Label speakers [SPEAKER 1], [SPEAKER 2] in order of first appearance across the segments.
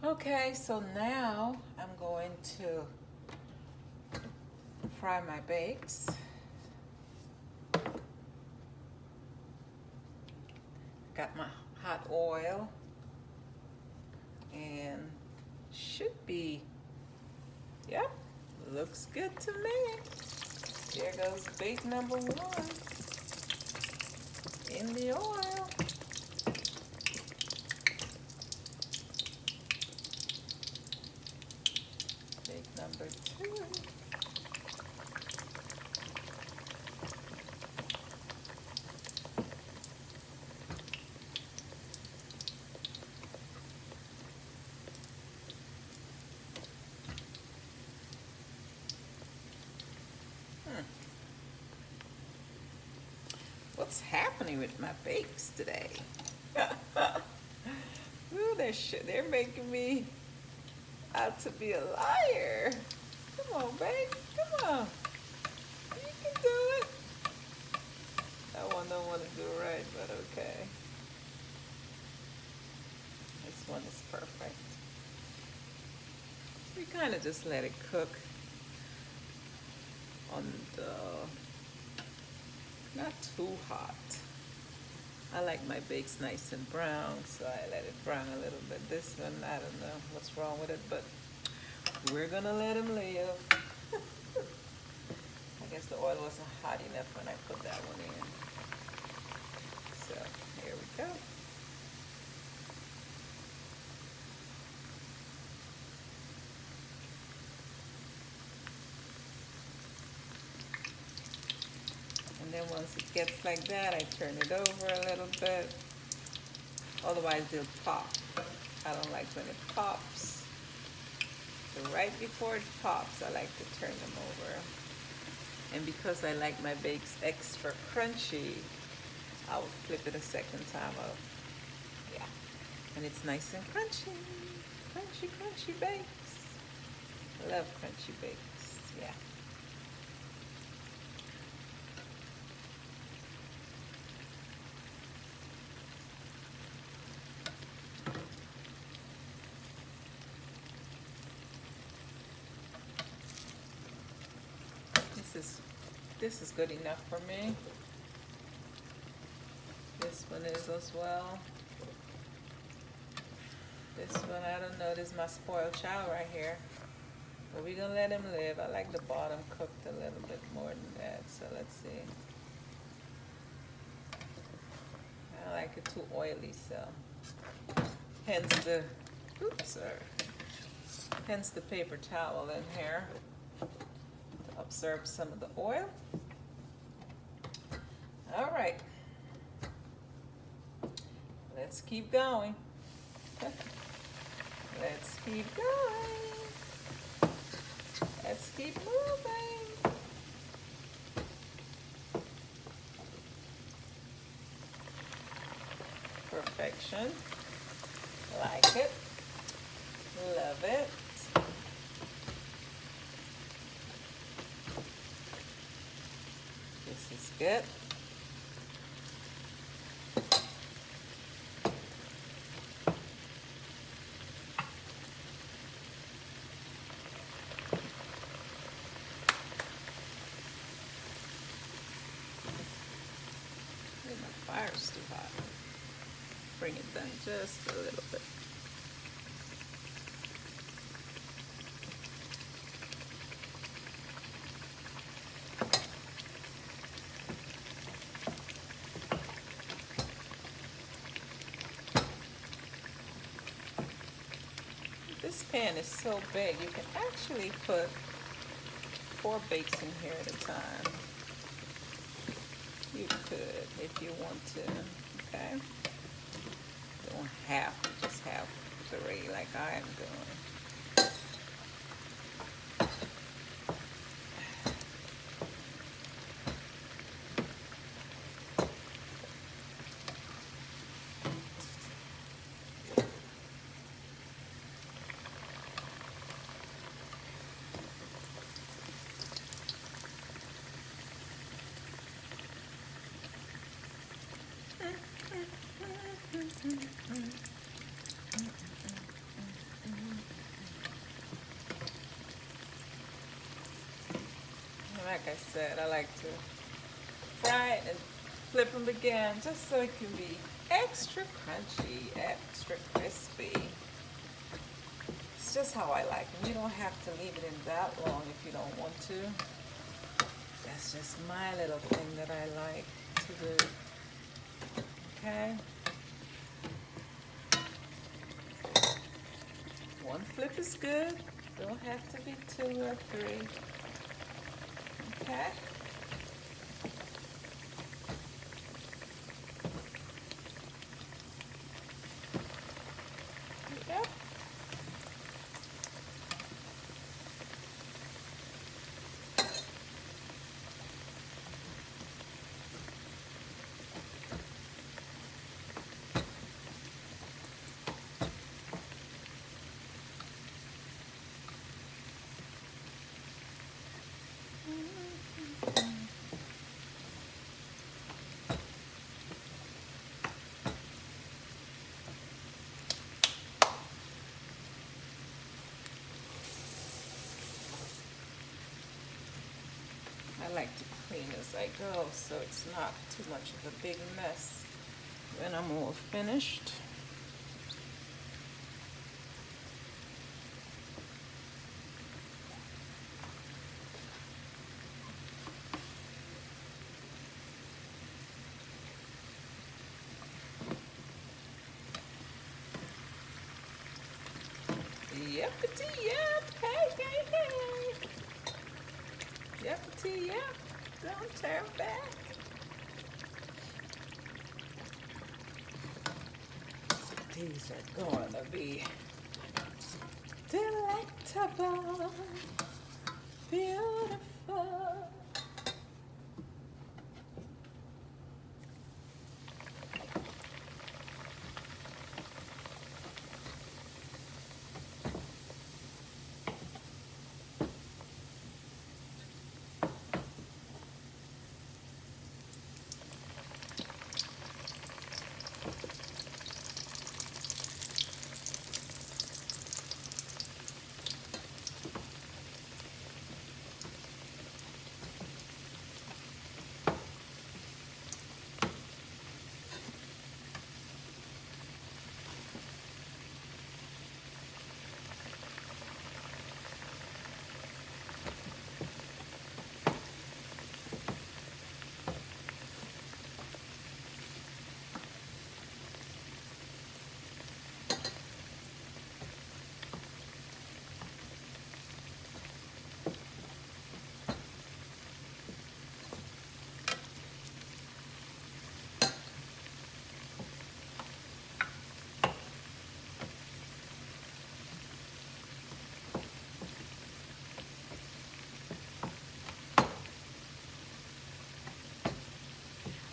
[SPEAKER 1] Okay, so now I'm going to fry my bakes. Got my hot oil and should be, yep, looks good to me. There goes bake number 1 in the oil. Bake number 2. What's happening with my bakes today? Ooh, they're making me out to be a liar. Come on, babe. Come on. You can do it. That one don't want to do it right, but okay. This one is perfect. We kind of just let it cook on the, not too hot. I like my bakes nice and brown, so I let it brown a little bit. This one, I don't know what's wrong with it, but we're gonna let him live. I guess the oil wasn't hot enough when I put that one in. So here we go. And then once it gets like that, I turn it over a little bit. Otherwise they'll pop. I don't like when it pops. So right before it pops, I like to turn them over. And because I like my bakes extra crunchy, I will flip it a second time up. Yeah. And it's nice and crunchy. Crunchy, crunchy bakes. I love crunchy bakes. Yeah. This is good enough for me. This one is as well. This one, I don't know, this is my spoiled child right here. But we're gonna let him live. I like the bottom cooked a little bit more than that, so let's see. I don't like it too oily, so hence the, oops, sorry. Hence the paper towel in here to absorb some of the oil. All right, let's keep going. Let's keep going. Let's keep moving. Perfection. Like it. Love it. This is good. My fire's too hot. Bring it down just a little bit. This pan is so big, you can actually put 4 bakes in here at a time. You could if you want to, okay? Don't have to just have 3 like I am doing. said, I like to fry it and flip them again just so it can be extra crunchy, extra crispy. It's just how I like them. You don't have to leave it in that long if you don't want to. That's just my little thing that I like to do. Okay? One flip is good. Don't have to be 2 or 3. Okay? Yep. I like to clean as I go so it's not too much of a big mess when I'm all finished. Yepity yep, hey, hey, hey. Yepity yep, don't turn back. These are gonna be delectable, beautiful.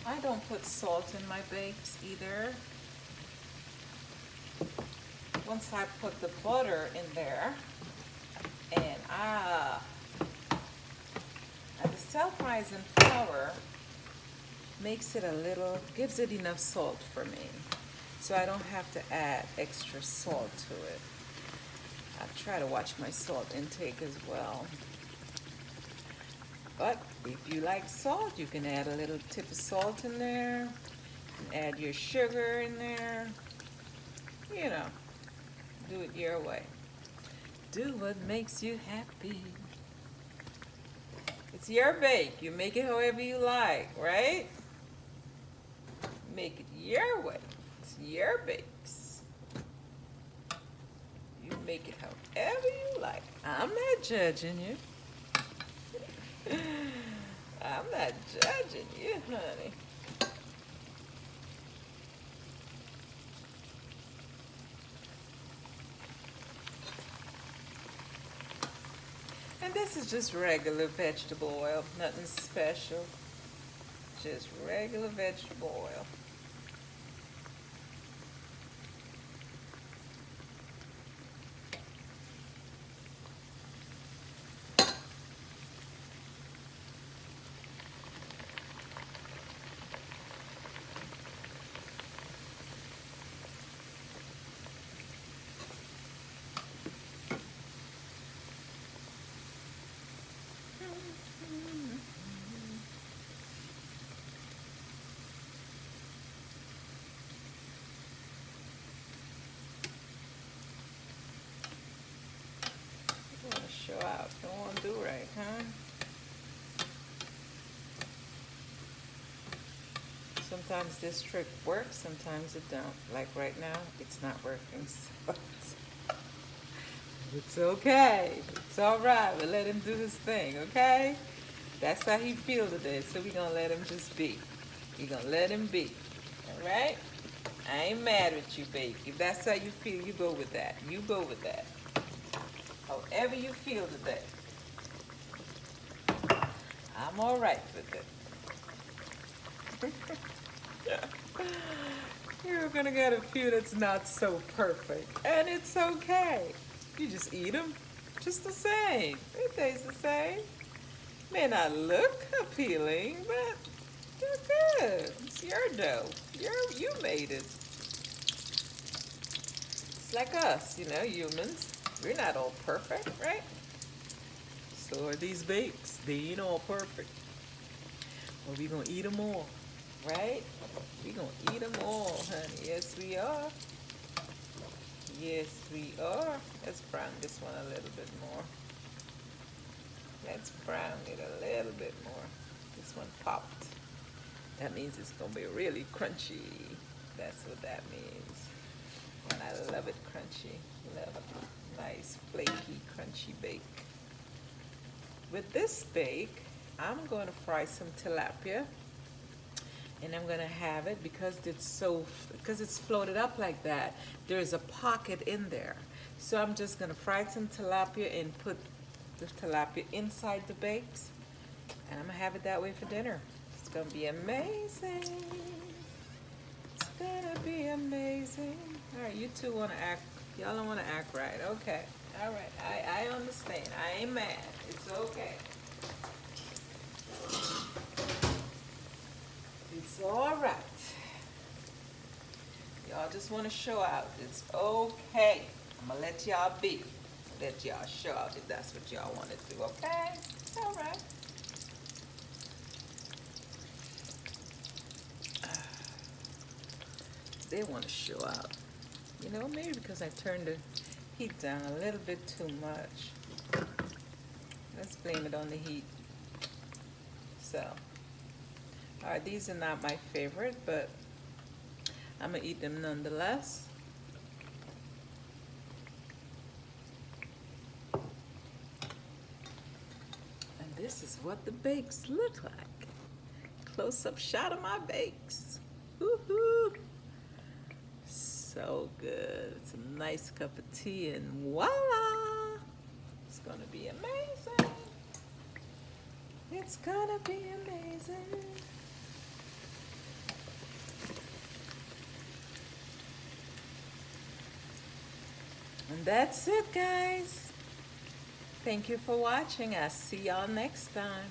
[SPEAKER 1] I don't put salt in my bakes either. Once I put the butter in there, and the self-rising flour makes it gives it enough salt for me. So I don't have to add extra salt to it. I try to watch my salt intake as well. But if you like salt, you can add a little tip of salt in there, and add your sugar in there. You know, do it your way. Do what makes you happy. It's your bake. You make it however you like, right? Make it your way. It's your bakes. You make it however you like. I'm not judging you. I'm not judging you, honey. And this is just regular vegetable oil, nothing special. Just regular vegetable oil. show out. Don't want to do right, huh? Sometimes this trick works, sometimes it don't. Like right now, it's not working, so it's okay. It's all right. We'll let him do his thing, okay? That's how he feel today, so we're going to let him just be. We're going to let him be, all right? I ain't mad with you, babe. If that's how you feel, you go with that. You go with that. However you feel today. I'm all right with it. You're gonna get a few that's not so perfect, and it's okay. You just eat them just the same. They taste the same. May not look appealing, but they're good. It's your dough. You made it. It's like us, humans. We're not all perfect, right? So are these bakes. They ain't all perfect. But we gonna eat them all, right? We gonna eat them all, honey. Yes, we are. Yes, we are. Let's brown this one a little bit more. Let's brown it a little bit more. This one popped. That means it's gonna be really crunchy. That's what that means. And I love it crunchy. Love a nice flaky crunchy bake. With this bake, I'm going to fry some tilapia, and I'm going to have it because it's floated up like that. There's a pocket in there, so I'm just going to fry some tilapia and put the tilapia inside the bakes, and I'm going to have it that way for dinner. It's going to be amazing. It's going to be amazing. All right, you two want to act. Y'all don't want to act right. Okay. All right. I understand. I ain't mad. It's okay. It's all right. Y'all just want to show out. It's okay. I'm going to let y'all be. Let y'all show out if that's what y'all want to do. Okay? All right. They want to show out. Maybe because I turned the heat down a little bit too much. Let's blame it on the heat. So, all right, these are not my favorite, but I'm gonna eat them nonetheless. And this is what the bakes look like. Close-up shot of my bakes. Woohoo! So good. It's a nice cup of tea, and voila! It's gonna be amazing. It's gonna be amazing. And that's it, guys. Thank you for watching. I'll see y'all next time.